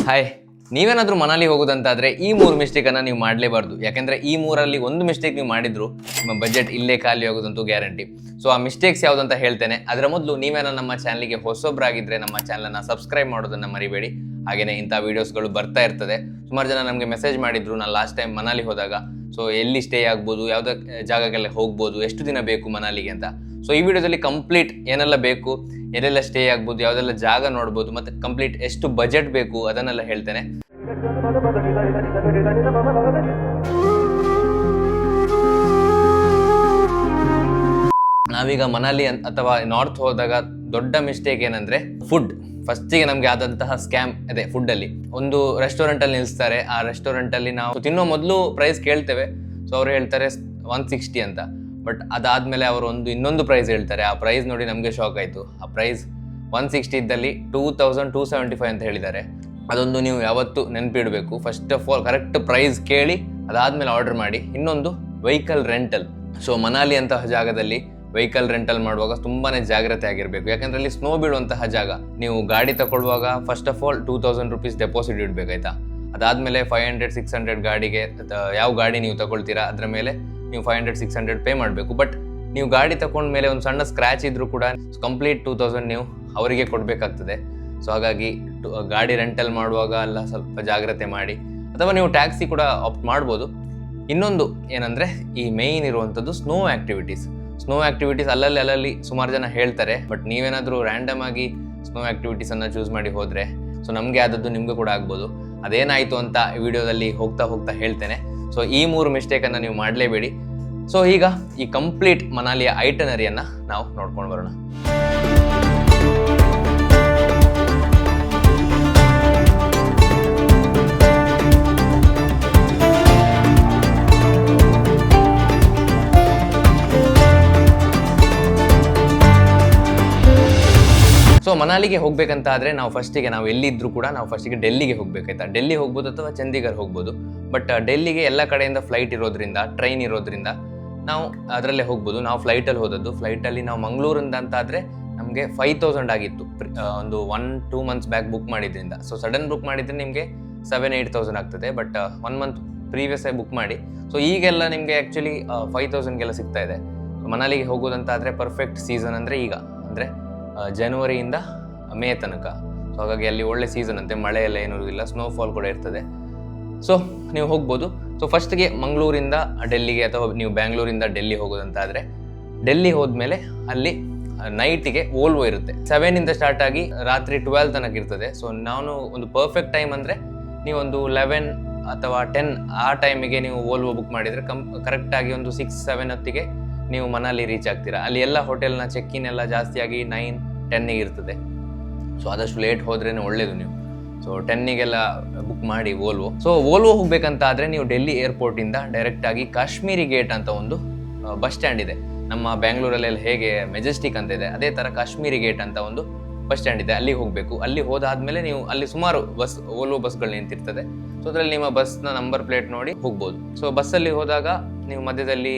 Hi, ನೀವೇನಾದರೂ ಮನಾಲಿ ಹೋಗೋದಂತಾದರೆ ಈ 3 ಮಿಸ್ಟೇಕನ್ನು ನೀವು ಮಾಡಲೇಬಾರ್ದು. ಯಾಕೆಂದರೆ ಈ 3ರಲ್ಲಿ ಒಂದು ಮಿಸ್ಟೇಕ್ ನೀವು ಮಾಡಿದ್ರು ನಿಮ್ಮ ಬಜೆಟ್ ಇಲ್ಲೇ ಖಾಲಿ ಆಗೋದಂತೂ ಗ್ಯಾರಂಟಿ. ಸೊ ಆ ಮಿಸ್ಟೇಕ್ಸ್ ಯಾವುದಂತ ಹೇಳ್ತೇನೆ. ಅದರ ಮೊದಲು ನೀವೇನೋ ನಮ್ಮ ಚಾನಲ್ಗೆ ಹೊಸೊಬ್ಬರಾಗಿದ್ದರೆ ನಮ್ಮ ಚಾನಲನ್ನು ಸಬ್ಸ್ಕ್ರೈಬ್ ಮಾಡೋದನ್ನು ಮರಿಬೇಡಿ. ಹಾಗೆಯೇ ಇಂಥ ವೀಡಿಯೋಸ್ಗಳು ಬರ್ತಾ ಇರ್ತದೆ. ಸುಮಾರು ಜನ ನಮಗೆ ಮೆಸೇಜ್ ಮಾಡಿದ್ರು, ನಾನು ಲಾಸ್ಟ್ ಟೈಮ್ ಮನಾಲಿ ಹೋದಾಗ ಸೊ ಎಲ್ಲಿ ಸ್ಟೇ ಆಗ್ಬೋದು, ಯಾವುದೇ ಜಾಗಕ್ಕೆಲ್ಲ ಹೋಗ್ಬೋದು, ಎಷ್ಟು ದಿನ ಬೇಕು ಮನಾಲಿಗೆ ಅಂತ. ಸೊ ಈ ವಿಡಿಯೋದಲ್ಲಿ ಕಂಪ್ಲೀಟ್ ಏನೆಲ್ಲ ಬೇಕು, ಎಲ್ಲೆಲ್ಲ ಸ್ಟೇ ಆಗ್ಬೋದು, ಯಾವುದೆಲ್ಲ ಜಾಗ ನೋಡ್ಬೋದು, ಮತ್ತು ಕಂಪ್ಲೀಟ್ ಎಷ್ಟು ಬಜೆಟ್ ಬೇಕು ಅದನ್ನೆಲ್ಲ ಹೇಳ್ತೇನೆ. ನಾವೀಗ ಮನಾಲಿ ಅಥವಾ ನಾರ್ತ್ ಹೋದಾಗ ದೊಡ್ಡ ಮಿಸ್ಟೇಕ್ ಏನಂದ್ರೆ ಫುಡ್. ಫಸ್ಟಿಗೆ ನಮ್ಗೆ ಆದಂತಹ ಸ್ಕ್ಯಾಮ್ ಅದೇ ಫುಡ್ ಅಲ್ಲಿ. ಒಂದು ರೆಸ್ಟೋರೆಂಟ್ ಅಲ್ಲಿ ನಿಲ್ಲಿಸ್ತಾರೆ. ಆ ರೆಸ್ಟೋರೆಂಟ್ ಅಲ್ಲಿ ನಾವು ತಿನ್ನೋ ಮೊದಲು ಪ್ರೈಸ್ ಕೇಳ್ತೇವೆ. ಸೊ ಅವ್ರು ಹೇಳ್ತಾರೆ 160 ಅಂತ. ಬಟ್ ಅದಾದ್ಮೇಲೆ ಅವರು ಇನ್ನೊಂದು ಪ್ರೈಸ್ ಹೇಳ್ತಾರೆ. ಆ ಪ್ರೈಸ್ ನೋಡಿ ನಮಗೆ ಶಾಕ್ ಆಯಿತು. ಆ ಪ್ರೈಸ್ 160 ಇದ್ದಲ್ಲಿ 2275 ಅಂತ ಹೇಳಿದ್ದಾರೆ. ಅದೊಂದು ನೀವು ಯಾವತ್ತೂ ನೆನಪಿಡಬೇಕು. First of all correct price ಕೇಳಿ ಅದಾದ್ಮೇಲೆ ಆರ್ಡರ್ ಮಾಡಿ. ಇನ್ನೊಂದು ವೆಹಿಕಲ್ ರೆಂಟಲ್. ಸೊ ಮನಾಲಿ ಅಂತಹ ಜಾಗದಲ್ಲಿ ವೆಹಿಕಲ್ ರೆಂಟಲ್ ಮಾಡುವಾಗ ತುಂಬಾನೇ ಜಾಗ್ರತೆ ಆಗಿರಬೇಕು. ಯಾಕಂದ್ರೆ ಅಲ್ಲಿ ಸ್ನೋ ಬೀಳುವಂತಹ ಜಾಗ. ನೀವು ಗಾಡಿ ತಗೊಳ್ಳುವಾಗ first of all 2000 rupees deposit ಇಡಬೇಕಾಯ್ತಾ. ಅದಾದ್ಮೇಲೆ 500-600 ಗಾಡಿಗೆ ಯಾವ ಗಾಡಿ ನೀವು ತಗೊಳ್ತೀರಾ ಅದರ ಮೇಲೆ ನೀವು 500-600 ಪೇ ಮಾಡಬೇಕು. ಬಟ್ ನೀವು ಗಾಡಿ ತಗೊಂಡ್ಮೇಲೆ ಒಂದು ಸಣ್ಣ ಸ್ಕ್ರ್ಯಾಚ್ ಇದ್ರೂ ಕೂಡ ಕಂಪ್ಲೀಟ್ 2000 ನೀವು ಅವರಿಗೆ ಕೊಡಬೇಕಾಗ್ತದೆ. ಸೊ ಹಾಗಾಗಿ ಗಾಡಿ ರೆಂಟಲ್ ಮಾಡುವಾಗ ಎಲ್ಲ ಸ್ವಲ್ಪ ಜಾಗ್ರತೆ ಮಾಡಿ. ಅಥವಾ ನೀವು ಟ್ಯಾಕ್ಸಿ ಕೂಡ ಆಪ್ಟ್ ಮಾಡ್ಬೋದು. ಇನ್ನೊಂದು ಏನಂದರೆ ಈ ಮೇಯ್ನ್ ಇರುವಂಥದ್ದು ಸ್ನೋ ಆ್ಯಕ್ಟಿವಿಟೀಸ್ ಅಲ್ಲಲ್ಲಿ ಸುಮಾರು ಜನ ಹೇಳ್ತಾರೆ. ಬಟ್ ನೀವೇನಾದರೂ ರ್ಯಾಂಡಮ್ ಆಗಿ ಸ್ನೋ ಆ್ಯಕ್ಟಿವಿಟೀಸನ್ನು ಚೂಸ್ ಮಾಡಿ ಹೋದರೆ ಸೊ ನಮಗೆ ಆದದ್ದು ನಿಮಗೂ ಕೂಡ ಆಗ್ಬೋದು. ಅದೇನಾಯಿತು ಅಂತ ಈ ವಿಡಿಯೋದಲ್ಲಿ ಹೋಗ್ತಾ ಹೇಳ್ತೇನೆ. ಸೊ ಈ 3 ಮಿಸ್ಟೇಕನ್ನು ನೀವು ಮಾಡಲೇಬೇಡಿ. ಸೊ ಈಗ ಈ ಕಂಪ್ಲೀಟ್ ಮನಾಲಿಯ ಐಟನರಿಯನ್ನು ನಾವು ನೋಡ್ಕೊಂಡು ಬರೋಣ. ಸೊ ಮನಾಲಿಗೆ ಹೋಗ್ಬೇಕಂತ ಆದರೆ ನಾವು ಎಲ್ಲಿದ್ದರೂ ಕೂಡ ನಾವು ಫಸ್ಟಿಗೆ ಡೆಲ್ಲಿಗೆ ಹೋಗ್ಬೇಕಾಯ್ತಾ. ಡೆಲ್ಲಿ ಹೋಗ್ಬೋದು ಅಥವಾ ಚಂಡೀಗಢ ಹೋಗ್ಬೋದು. ಬಟ್ ಡೆಲ್ಲಿಗೆ ಎಲ್ಲ ಕಡೆಯಿಂದ ಫ್ಲೈಟ್ ಇರೋದ್ರಿಂದ, ಟ್ರೈನ್ ಇರೋದ್ರಿಂದ ನಾವು ಅದರಲ್ಲೇ ಹೋಗ್ಬೋದು. ನಾವು ಫ್ಲೈಟಲ್ಲಿ ಹೋದದ್ದು. ಫ್ಲೈಟಲ್ಲಿ ನಾವು ಮಂಗಳೂರಿಂದ ಅಂತ ಆದರೆ ನಮಗೆ 5000 ಆಗಿತ್ತು. ಒಂದು 1-2 ಮಂತ್ಸ್ ಬ್ಯಾಕ್ ಬುಕ್ ಮಾಡಿದ್ರಿಂದ. ಸೊ ಸಡನ್ ಬುಕ್ ಮಾಡಿದ್ರೆ ನಿಮಗೆ 7-8,000 ಆಗ್ತದೆ. ಬಟ್ 1 ಮಂತ್ ಪ್ರೀವಿಯಸ್ ಆಗಿ ಬುಕ್ ಮಾಡಿ. ಸೊ ಈಗೆಲ್ಲ ನಿಮಗೆ ಆ್ಯಕ್ಚುಲಿ 5000ಗೆಲ್ಲ ಸಿಗ್ತಾ ಇದೆ. ಸೊ ಮನಾಲಿಗೆ ಹೋಗೋದಂತ ಆದರೆ ಪರ್ಫೆಕ್ಟ್ ಸೀಸನ್ ಅಂದರೆ ಈಗ ಅಂದರೆ ಜನವರಿಯಿಂದ ಮೇ ತನಕ. ಸೊ ಹಾಗಾಗಿ ಅಲ್ಲಿ ಒಳ್ಳೆ ಸೀಸನ್ ಅಂತೆ. ಮಳೆ ಎಲ್ಲ ಏನೂ ಇಲ್ಲ, ಸ್ನೋಫಾಲ್ ಕೂಡ ಇರ್ತದೆ. ಸೊ ನೀವು ಹೋಗ್ಬೋದು. ಸೊ ಫಸ್ಟ್ಗೆ ಮಂಗಳೂರಿಂದ ಡೆಲ್ಲಿಗೆ ಅಥವಾ ನೀವು ಬ್ಯಾಂಗ್ಳೂರಿಂದ ಡೆಲ್ಲಿ ಹೋಗೋದಂತ ಆದರೆ ಡೆಲ್ಲಿ ಹೋದ್ಮೇಲೆ ಅಲ್ಲಿ ನೈಟಿಗೆ ವೋಲ್ವೋ ಇರುತ್ತೆ. 7 ಸ್ಟಾರ್ಟ್ ಆಗಿ ರಾತ್ರಿ 12 ತನಕ ಇರ್ತದೆ. ಸೊ ನಾನು ಒಂದು ಪರ್ಫೆಕ್ಟ್ ಟೈಮ್ ಅಂದರೆ ನೀವೊಂದು 11 ಅಥವಾ 10 ಆ ಟೈಮಿಗೆ ನೀವು ವೋಲ್ವೋ ಬುಕ್ ಮಾಡಿದರೆ ಕರೆಕ್ಟಾಗಿ ಒಂದು 6-7 ಹೊತ್ತಿಗೆ ನೀವು ಮನಾಲಿ ರೀಚ್ ಆಗ್ತೀರಾ. ಅಲ್ಲಿ ಎಲ್ಲ ಹೋಟೆಲ್ನ ಚೆಕ್-ಇನ್ ಎಲ್ಲ ಜಾಸ್ತಿಯಾಗಿ 9-10 ಇರ್ತದೆ. ಸೊ ಆದಷ್ಟು ಲೇಟ್ ಹೋದ್ರೇನೆ ಒಳ್ಳೇದು. ನೀವು ಸೊ 10 ಬುಕ್ ಮಾಡಿ ವೋಲ್ವೋ. ಸೊ ವೋಲ್ವೋ ಹೋಗ್ಬೇಕಂತ ಆದರೆ ನೀವು ಡೆಲ್ಲಿ ಏರ್ಪೋರ್ಟಿಂದ ಡೈರೆಕ್ಟಾಗಿ ಕಾಶ್ಮೀರಿ ಗೇಟ್ ಅಂತ ಒಂದು ಬಸ್ ಸ್ಟ್ಯಾಂಡ್ ಇದೆ. ನಮ್ಮ ಬ್ಯಾಂಗ್ಳೂರಲ್ಲೆಲ್ಲ ಹೇಗೆ ಮೆಜೆಸ್ಟಿಕ್ ಅಂತ ಇದೆ, ಅದೇ ಥರ ಕಾಶ್ಮೀರಿ ಗೇಟ್ ಅಂತ ಒಂದು ಬಸ್ ಸ್ಟ್ಯಾಂಡ್ ಇದೆ. ಅಲ್ಲಿ ಹೋಗಬೇಕು. ಅಲ್ಲಿ ಹೋದಾದ್ಮೇಲೆ ನೀವು ಅಲ್ಲಿ ಸುಮಾರು ವೋಲ್ವೋ ಬಸ್ಗಳು ನಿಂತಿರ್ತದೆ. ಸೊ ಅದರಲ್ಲಿ ನಿಮ್ಮ ಬಸ್ನ ನಂಬರ್ ಪ್ಲೇಟ್ ನೋಡಿ ಹೋಗ್ಬೋದು. ಸೊ ಬಸ್ಸಲ್ಲಿ ಹೋದಾಗ ನೀವು ಮಧ್ಯದಲ್ಲಿ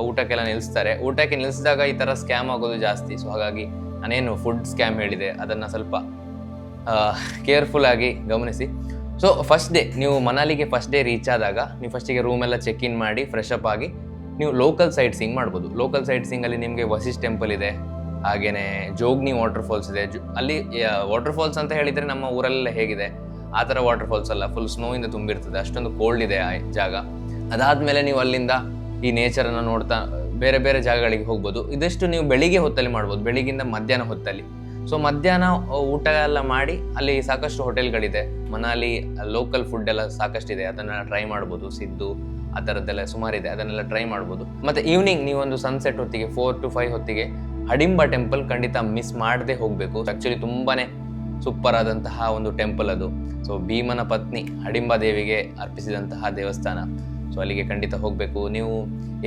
ಊಟಕ್ಕೆಲ್ಲ ನಿಲ್ಲಿಸ್ತಾರೆ. ಊಟಕ್ಕೆ ನಿಲ್ಲಿಸಿದಾಗ ಈ ಥರ ಸ್ಕ್ಯಾಮ್ ಆಗೋದು ಜಾಸ್ತಿ. ಸೊ ಹಾಗಾಗಿ ನಾನೇನು ಫುಡ್ ಸ್ಕ್ಯಾಮ್ ಹೇಳಿದೆ ಅದನ್ನು ಸ್ವಲ್ಪ ಕೇರ್ಫುಲ್ ಆಗಿ ಗಮನಿಸಿ. ಸೊ ಫಸ್ಟ್ ಡೇ ನೀವು ಮನಾಲಿಗೆ ರೀಚ್ ಆದಾಗ ನೀವು ಫಸ್ಟಿಗೆ ರೂಮೆಲ್ಲ ಚೆಕ್-ಇನ್ ಮಾಡಿ ಫ್ರೆಶ್ ಅಪ್ ಆಗಿ ನೀವು ಲೋಕಲ್ ಸೈಟ್ ಸೀಯಿಂಗ್ ಮಾಡ್ಬೋದು. ಲೋಕಲ್ ಸೈಟ್ ಸೀಯಿಂಗಲ್ಲಿ ನಿಮಗೆ ವಸಿಷ್ಠ ಟೆಂಪಲ್ ಇದೆ, ಹಾಗೆಯೇ ಜೋಗ್ನಿ ವಾಟರ್ ಫಾಲ್ಸ್ ಇದೆ. ಅಲ್ಲಿ ವಾಟರ್ ಫಾಲ್ಸ್ ಅಂತ ಹೇಳಿದರೆ ನಮ್ಮ ಊರಲ್ಲೆಲ್ಲ ಹೇಗಿದೆ ಆ ಥರ ವಾಟರ್ ಫಾಲ್ಸ್ ಅಲ್ಲ, ಫುಲ್ ಸ್ನೋಯಿಂದ ತುಂಬಿರ್ತದೆ. ಅಷ್ಟೊಂದು ಕೋಲ್ಡ್ ಇದೆ ಆ ಜಾಗ. ಅದಾದಮೇಲೆ ನೀವು ಅಲ್ಲಿಂದ ಈ ನೇಚರನ್ನು ನೋಡ್ತಾ ಬೇರೆ ಬೇರೆ ಜಾಗಗಳಿಗೆ ಹೋಗ್ಬೋದು. ಇದಿಷ್ಟು ನೀವು ಬೆಳಿಗ್ಗೆ ಹೊತ್ತಲ್ಲಿ ಮಾಡ್ಬೋದು, ಬೆಳಿಗ್ಗಿಂದ ಮಧ್ಯಾಹ್ನ ಹೊತ್ತಲ್ಲಿ. ಸೊ ಮಧ್ಯಾಹ್ನ ಊಟ ಎಲ್ಲ ಮಾಡಿ ಅಲ್ಲಿ ಸಾಕಷ್ಟು ಹೋಟೆಲ್ಗಳಿದೆ. ಮನಾಲಿ ಲೋಕಲ್ ಫುಡ್ ಎಲ್ಲ ಸಾಕಷ್ಟಿದೆ, ಅದನ್ನು ಟ್ರೈ ಮಾಡ್ಬೋದು. ಸಿದ್ದು ಆ ಥರದ್ದೆಲ್ಲ ಸುಮಾರಿದೆ, ಅದನ್ನೆಲ್ಲ ಟ್ರೈ ಮಾಡ್ಬೋದು. ಮತ್ತು ಈವ್ನಿಂಗ್ ನೀವೊಂದು ಸನ್ಸೆಟ್ ಹೊತ್ತಿಗೆ 4-5 ಹೊತ್ತಿಗೆ ಹಡಿಂಬ ಟೆಂಪಲ್ ಖಂಡಿತ ಮಿಸ್ ಮಾಡದೆ ಹೋಗಬೇಕು. ಆ್ಯಕ್ಚುಲಿ ತುಂಬಾ ಸೂಪರ್ ಆದಂತಹ ಒಂದು ಟೆಂಪಲ್ ಅದು. ಸೊ ಭೀಮನ ಪತ್ನಿ ಹಡಿಂಬ ದೇವಿಗೆ ಅರ್ಪಿಸಿದಂತಹ ದೇವಸ್ಥಾನ. ಸೊ ಅಲ್ಲಿಗೆ ಖಂಡಿತ ಹೋಗಬೇಕು. ನೀವು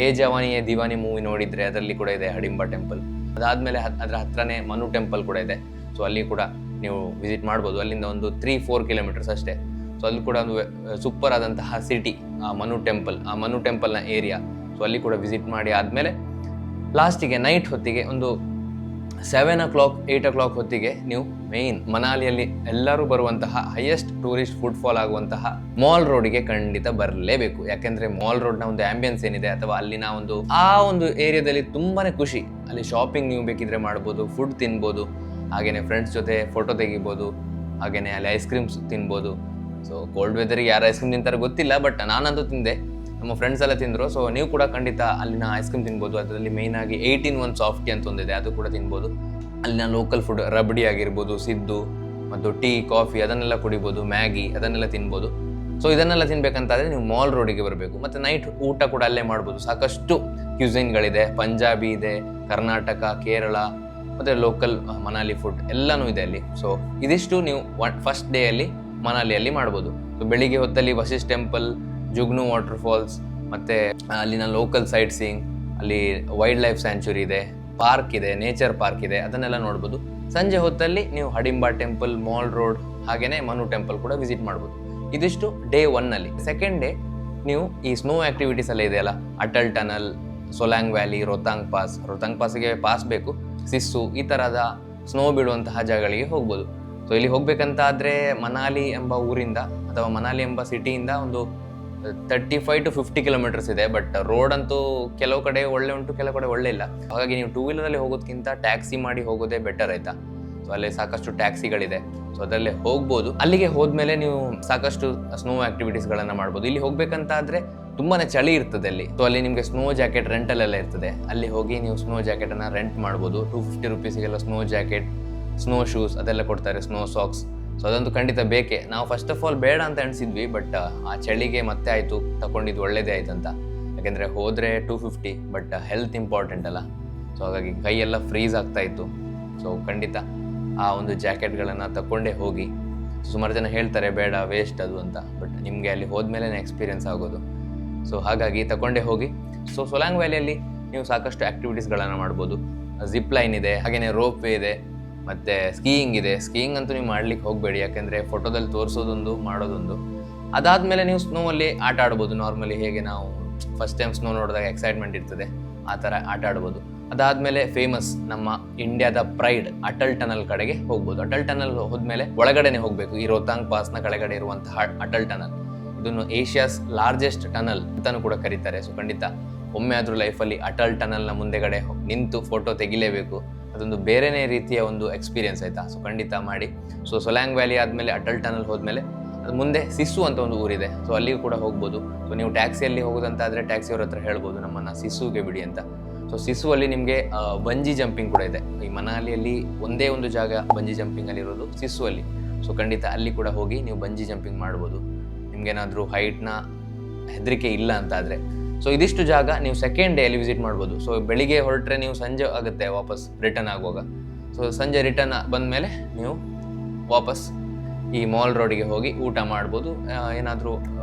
ಏ ಜವಾನಿಯೇ ದಿವಾನಿ ಮೂವಿ ನೋಡಿದರೆ ಅದರಲ್ಲಿ ಕೂಡ ಇದೆ ಹಡಿಂಬ ಟೆಂಪಲ್. ಅದಾದಮೇಲೆ ಅದರ ಹತ್ರನೇ ಮನು ಟೆಂಪಲ್ ಕೂಡ ಇದೆ. ಸೊ ಅಲ್ಲಿ ಕೂಡ ನೀವು ವಿಸಿಟ್ ಮಾಡ್ಬೋದು. ಅಲ್ಲಿಂದ ಒಂದು 3-4 ಕಿಲೋಮೀಟರ್ಸ್ ಅಷ್ಟೇ. ಸೊ ಅಲ್ಲಿ ಕೂಡ ಒಂದು ಸೂಪರ್ ಆದಂತಹ ಸಿಟಿ ಆ ಮನು ಟೆಂಪಲ್ನ ಏರಿಯಾ. ಸೊ ಅಲ್ಲಿ ಕೂಡ ವಿಸಿಟ್ ಮಾಡಿ ಆದಮೇಲೆ ಲಾಸ್ಟಿಗೆ ನೈಟ್ ಹೊತ್ತಿಗೆ ಒಂದು 7 o'clock 8 o'clock ಹೊತ್ತಿಗೆ ನೀವು ಮೇಯ್ನ್ ಮನಾಲಿಯಲ್ಲಿ ಎಲ್ಲರೂ ಬರುವಂತಹ ಹೈಯೆಸ್ಟ್ ಟೂರಿಸ್ಟ್ ಫುಟ್ಫಾಲ್ ಆಗುವಂತಹ ಮಾಲ್ ರೋಡ್ಗೆ ಖಂಡಿತ ಬರಲೇಬೇಕು. ಯಾಕೆಂದ್ರೆ ಮಾಲ್ ರೋಡ್ನ ಒಂದು ಆಂಬಿಯನ್ಸ್ ಏನಿದೆ ಅಥವಾ ಅಲ್ಲಿನ ಒಂದು ಏರಿಯಾದಲ್ಲಿ ತುಂಬಾನೇ ಖುಷಿ. ಅಲ್ಲಿ ಶಾಪಿಂಗ್ ನೀವು ಬೇಕಿದ್ರೆ ಮಾಡ್ಬೋದು, ಫುಡ್ ತಿನ್ಬೋದು, ಹಾಗೇನೆ ಫ್ರೆಂಡ್ಸ್ ಜೊತೆ ಫೋಟೋ ತೆಗಿಬೋದು, ಹಾಗೇನೆ ಅಲ್ಲಿ ಐಸ್ ಕ್ರೀಮ್ಸ್ ತಿನ್ಬೋದು. ಸೊ ಕೋಲ್ಡ್ ವೆದರ್ಗೆ ಯಾರು ಐಸ್ ಕ್ರೀಮ್ ತಿಂತಾರೆ ಗೊತ್ತಿಲ್ಲ, ಬಟ್ ನಾನಂತೂ ತಿಂದೆ, ನಮ್ಮ ಫ್ರೆಂಡ್ಸ್ ಎಲ್ಲ ತಿಂದರು. ಸೊ ನೀವು ಕೂಡ ಖಂಡಿತ ಅಲ್ಲಿನ ಐಸ್ ಕ್ರೀಮ್ ತಿನ್ಬೋದು. ಅದರಲ್ಲಿ ಮೇಯ್ನ್ ಆಗಿ 18 ಸಾಫ್ಟಿ ಅಂತ ಒಂದಿದೆ, ಅದು ಕೂಡ ತಿನ್ಬೋದು. ಅಲ್ಲಿನ ಲೋಕಲ್ ಫುಡ್ ರಬಡಿ ಆಗಿರ್ಬೋದು, ಸಿದ್ದು ಮತ್ತು ಟೀ ಕಾಫಿ ಅದನ್ನೆಲ್ಲ ಕುಡಿಬೋದು, ಮ್ಯಾಗಿ ಅದನ್ನೆಲ್ಲ ತಿನ್ಬೋದು. ಸೊ ಇದನ್ನೆಲ್ಲ ತಿನ್ಬೇಕಂತಾದ್ರೆ ನೀವು ಮಾಲ್ ರೋಡಿಗೆ ಬರಬೇಕು. ಮತ್ತು ನೈಟ್ ಊಟ ಕೂಡ ಅಲ್ಲೇ ಮಾಡ್ಬೋದು. ಸಾಕಷ್ಟು ಕ್ಯೂಸಿನ್ಗಳಿದೆ, ಪಂಜಾಬಿ ಇದೆ, ಕರ್ನಾಟಕ, ಕೇರಳ ಮತ್ತು ಲೋಕಲ್ ಮನಾಲಿ ಫುಡ್ ಎಲ್ಲನೂ ಇದೆ ಅಲ್ಲಿ. ಸೊ ಇದಿಷ್ಟು ನೀವು ಫಸ್ಟ್ ಡೇ ಅಲ್ಲಿ ಮನಾಲಿಯಲ್ಲಿ ಮಾಡ್ಬೋದು. ಸೊ ಬೆಳಿಗ್ಗೆ ಹೊತ್ತಲ್ಲಿ ವಶಿಷ್ಠ ಟೆಂಪಲ್, ಜುಗ್ನು ವಾಟರ್ ಫಾಲ್ಸ್, ಮತ್ತೆ ಅಲ್ಲಿನ ಲೋಕಲ್ ಸೈಟ್ ಸೀಯಿಂಗ್, ಅಲ್ಲಿ ವೈಲ್ಡ್ ಲೈಫ್ ಸ್ಯಾಂಚುರಿ ಇದೆ, ಪಾರ್ಕ್ ಇದೆ, ನೇಚರ್ ಪಾರ್ಕ್ ಇದೆ, ಅದನ್ನೆಲ್ಲ ನೋಡ್ಬೋದು. ಸಂಜೆ ಹೊತ್ತಲ್ಲಿ ನೀವು ಹಡಿಂಬಾ ಟೆಂಪಲ್, ಮಾಲ್ ರೋಡ್, ಹಾಗೇನೆ ಮನು ಟೆಂಪಲ್ ಕೂಡ ವಿಸಿಟ್ ಮಾಡ್ಬೋದು. ಇದಿಷ್ಟು ಡೇ 1 ಅಲ್ಲಿ. ಸೆಕೆಂಡ್ ಡೇ ನೀವು ಈ ಸ್ನೋ ಆಕ್ಟಿವಿಟೀಸ್ ಎಲ್ಲ ಇದೆಯಲ್ಲ, ಅಟಲ್ ಟನಲ್, ಸೊಲಾಂಗ್ ವ್ಯಾಲಿ, ರೋತಾಂಗ್ ಪಾಸ್ಗೆ ಪಾಸ್ ಬೇಕು, ಸಿಸ್ಸು, ಈ ತರಹದ ಸ್ನೋ ಬೀಳುವಂತಹ ಜಾಗಗಳಿಗೆ ಹೋಗ್ಬೋದು. ಸೊ ಇಲ್ಲಿ ಹೋಗ್ಬೇಕಂತಾದ್ರೆ ಮನಾಲಿ ಎಂಬ ಊರಿಂದ ಅಥವಾ ಮನಾಲಿ ಎಂಬ ಸಿಟಿಯಿಂದ ಒಂದು 35 to 50 ಕಿಲೋಮೀಟರ್ಸ್ ಇದೆ. ಬಟ್ ರೋಡ್ ಅಂತೂ ಕೆಲವು ಕಡೆ ಒಳ್ಳೆ ಉಂಟು, ಕೆಲವು ಕಡೆ ಒಳ್ಳೆ ಇಲ್ಲ. ಹಾಗಾಗಿ ನೀವು 2 ವೀಲರಲ್ಲಿ ಹೋಗೋದಕ್ಕಿಂತ ಟ್ಯಾಕ್ಸಿ ಮಾಡಿ ಹೋಗೋದೇ ಬೆಟರ್ ಆಯ್ತಾ. ಸೊ ಅಲ್ಲಿ ಸಾಕಷ್ಟು ಟ್ಯಾಕ್ಸಿಗಳಿದೆ, ಸೊ ಅದರಲ್ಲೇ ಹೋಗ್ಬೋದು. ಅಲ್ಲಿಗೆ ಹೋದ್ಮೇಲೆ ನೀವು ಸಾಕಷ್ಟು ಸ್ನೋ ಆಕ್ಟಿವಿಟೀಸ್ಗಳನ್ನ ಮಾಡ್ಬೋದು. ಇಲ್ಲಿ ಹೋಗ್ಬೇಕಂತಾದ್ರೆ ತುಂಬಾನೇ ಚಳಿ ಇರ್ತದೆ ಅಲ್ಲಿ. ಸೊ ಅಲ್ಲಿ ನಿಮಗೆ ಸ್ನೋ ಜಾಕೆಟ್ ರೆಂಟಲ್ಲೆಲ್ಲ ಇರ್ತದೆ. ಅಲ್ಲಿ ಹೋಗಿ ನೀವು ಸ್ನೋ ಜಾಕೆಟ್ ಅನ್ನ ರೆಂಟ್ ಮಾಡ್ಬೋದು. 250 ರುಪೀಸಿಗೆಲ್ಲ ಸ್ನೋ ಜಾಕೆಟ್, ಸ್ನೋ ಶೂಸ್ ಅದೆಲ್ಲ ಕೊಡ್ತಾರೆ, ಸ್ನೋ ಸಾಕ್ಸ್. ಸೊ ಅದಂತೂ ಖಂಡಿತ ಬೇಕೇ. ನಾವು ಫಸ್ಟ್ ಆಫ್ ಆಲ್ ಬೇಡ ಅಂತ ಎಣಿಸಿದ್ವಿ, ಬಟ್ ಆ ಚಳಿಗೆ ಮತ್ತೆ ಆಯಿತು, ತಗೊಂಡಿದ್ದು ಒಳ್ಳೇದೇ ಆಯ್ತು ಅಂತ. ಯಾಕೆಂದರೆ ಹೋದರೆ 250, ಬಟ್ ಹೆಲ್ತ್ ಇಂಪಾರ್ಟೆಂಟ್ ಅಲ್ಲ. ಸೊ ಹಾಗಾಗಿ ಕೈಯೆಲ್ಲ ಫ್ರೀಸ್ ಆಗ್ತಾ ಇತ್ತು. ಸೊ ಖಂಡಿತ ಆ ಒಂದು ಜಾಕೆಟ್ಗಳನ್ನು ತಗೊಂಡೇ ಹೋಗಿ. ಸುಮಾರು ಜನ ಹೇಳ್ತಾರೆ ಬೇಡ, ವೇಸ್ಟ್ ಅದು ಅಂತ, ಬಟ್ ನಿಮಗೆ ಅಲ್ಲಿ ಹೋದ್ಮೇಲೆ ಎಕ್ಸ್ಪೀರಿಯನ್ಸ್ ಆಗೋದು. ಸೊ ಹಾಗಾಗಿ ತಗೊಂಡೇ ಹೋಗಿ. ಸೊ ಸೊಲಾಂಗ್ ವ್ಯಾಲಿಯಲ್ಲಿ ನೀವು ಸಾಕಷ್ಟು ಆ್ಯಕ್ಟಿವಿಟೀಸ್ಗಳನ್ನು ಮಾಡ್ಬೋದು. ಜಿಪ್ ಲೈನ್ ಇದೆ, ಹಾಗೆಯೇ ರೋಪ್ ವೇ ಇದೆ, ಮತ್ತು ಸ್ಕೀಯಿಂಗ್ ಇದೆ. ಸ್ಕೀಯಿಂಗ್ ಅಂತೂ ನೀವು ಮಾಡ್ಲಿಕ್ಕೆ ಹೋಗಬೇಡಿ, ಯಾಕೆಂದರೆ ಫೋಟೋದಲ್ಲಿ ತೋರಿಸೋದೊಂದು ಮಾಡೋದೊಂದು. ಅದಾದಮೇಲೆ ನೀವು ಸ್ನೋವಲ್ಲಿ ಆಟ ಆಡ್ಬೋದು. ನಾರ್ಮಲಿ ಹೇಗೆ ನಾವು ಫಸ್ಟ್ ಟೈಮ್ ಸ್ನೋ ನೋಡಿದಾಗ ಎಕ್ಸೈಟ್ಮೆಂಟ್ ಇರ್ತದೆ, ಆ ಥರ ಆಟ ಆಡ್ಬೋದು. ಅದಾದಮೇಲೆ ಫೇಮಸ್ ನಮ್ಮ ಇಂಡಿಯಾದ ಪ್ರೈಡ್ ಅಟಲ್ ಟನಲ್ ಕಡೆಗೆ ಹೋಗ್ಬೋದು. ಅಟಲ್ ಟನಲ್ ಹೋದ್ಮೇಲೆ ಒಳಗಡೆನೆ ಹೋಗಬೇಕು. ಈ ರೋತಾಂಗ್ ಪಾಸ್ನ ಕೆಳಗಡೆ ಇರುವಂತಹ ಅಟಲ್ ಟನಲ್, ಇದನ್ನು ಏಷ್ಯಾಸ್ ಲಾರ್ಜೆಸ್ಟ್ ಟನಲ್ ಅಂತಾನು ಕೂಡ ಕರೀತಾರೆ. ಸೊ ಖಂಡಿತ ಒಮ್ಮೆ ಆದರೂ ಲೈಫಲ್ಲಿ ಅಟಲ್ ಟನಲ್ನ ಮುಂದೆಗಡೆ ನಿಂತು ಫೋಟೋ ತೆಗಿಲೇಬೇಕು. ಅದೊಂದು ಬೇರೆನೇ ರೀತಿಯ ಒಂದು ಎಕ್ಸ್ಪೀರಿಯನ್ಸ್ ಆಯ್ತಾ. ಸೊ ಖಂಡಿತ ಮಾಡಿ. ಸೊ ಸೊಲಾಂಗ್ ವ್ಯಾಲಿ ಆದಮೇಲೆ ಅಟಲ್ ಟನಲ್ ಹೋದ್ಮೇಲೆ ಅದು ಮುಂದೆ ಸಿಸ್ಸು ಅಂತ ಒಂದು ಊರಿದೆ. ಸೊ ಅಲ್ಲಿಗೂ ಕೂಡ ಹೋಗ್ಬೋದು. ಸೊ ನೀವು ಟ್ಯಾಕ್ಸಿಯಲ್ಲಿ ಹೋಗೋದಂತಾದರೆ ಟ್ಯಾಕ್ಸಿಯವ್ರ ಹತ್ರ ಹೇಳ್ಬೋದು ನಮ್ಮನ್ನು ಸಿಸ್ಸುಗೆ ಬಿಡಿ ಅಂತ. ಸೊ ಸಿಸ್ಸು ಅಲ್ಲಿ ನಿಮಗೆ ಬಂಜಿ ಜಂಪಿಂಗ್ ಕೂಡ ಇದೆ. ಈ ಮನಾಲಿಯಲ್ಲಿ ಒಂದೇ ಒಂದು ಜಾಗ ಬಂಜಿ ಜಂಪಿಂಗ್ ಅಲ್ಲಿ ಇರೋದು ಸಿಸ್ಸು ಅಲ್ಲಿ. ಸೊ ಖಂಡಿತ ಅಲ್ಲಿ ಕೂಡ ಹೋಗಿ ನೀವು ಬಂಜಿ ಜಂಪಿಂಗ್ ಮಾಡ್ಬೋದು, ನಿಮ್ಗೇನಾದರೂ ಹೈಟ್ನ ಹೆದರಿಕೆ ಇಲ್ಲ ಅಂತ ಆದರೆ. ಸೊ ಇದಿಷ್ಟು ಜಾಗ ನೀವು ಸೆಕೆಂಡ್ ಡೇ ಅಲ್ಲಿ ವಿಸಿಟ್ ಮಾಡ್ಬೋದು. ಸೊ ಬೆಳಿಗ್ಗೆ ಹೊರಟ್ರೆ ನೀವು ಸಂಜೆ ಆಗುತ್ತೆ ವಾಪಸ್ ರಿಟರ್ನ್ ಆಗುವಾಗ. ಸೊ ಸಂಜೆ ರಿಟರ್ನ್ ಬಂದಮೇಲೆ ನೀವು ವಾಪಸ್ ಈ ಮಾಲ್ ರೋಡಿಗೆ ಹೋಗಿ ಊಟ ಮಾಡ್ಬೋದು. ಏನಾದರೂ